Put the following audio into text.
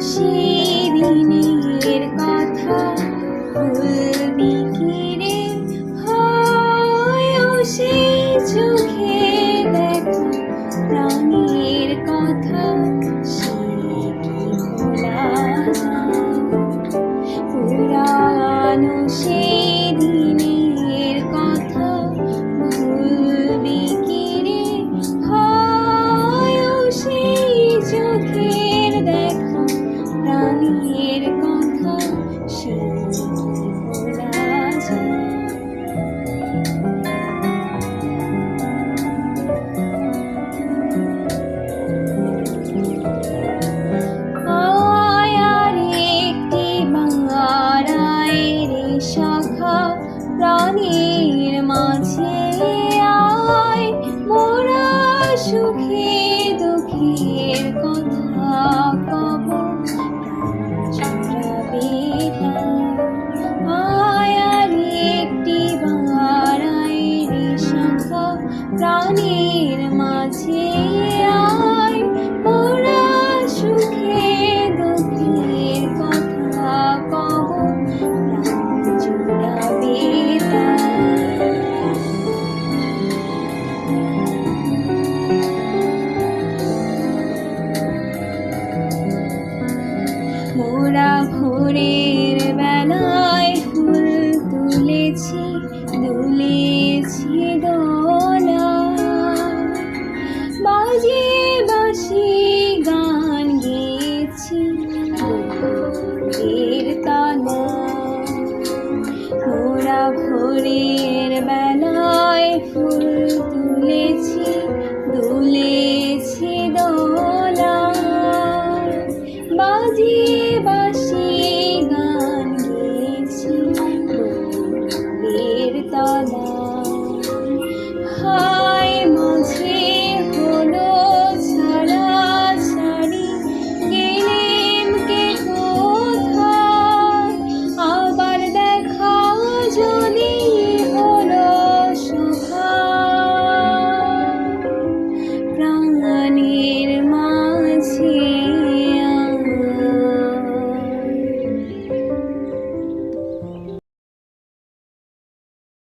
সেদিনের কথা ভুলবি কি রে? হয় সেই চোখে দেখা প্রাণের কথা, সে কি ভোলা যায়? পুরানো সেদিনের কথা ভুলবি কি রে? হয় সেই চোখের দেখা প্রাণের কথা, সে কি ভোলা যায়? প্রাণের মাঝে আয়, মোরা সুখে দুঃখের কথা কব, জুড়াবে আয় আর একটি বার আয় রে সখা, প্রাণের মাঝে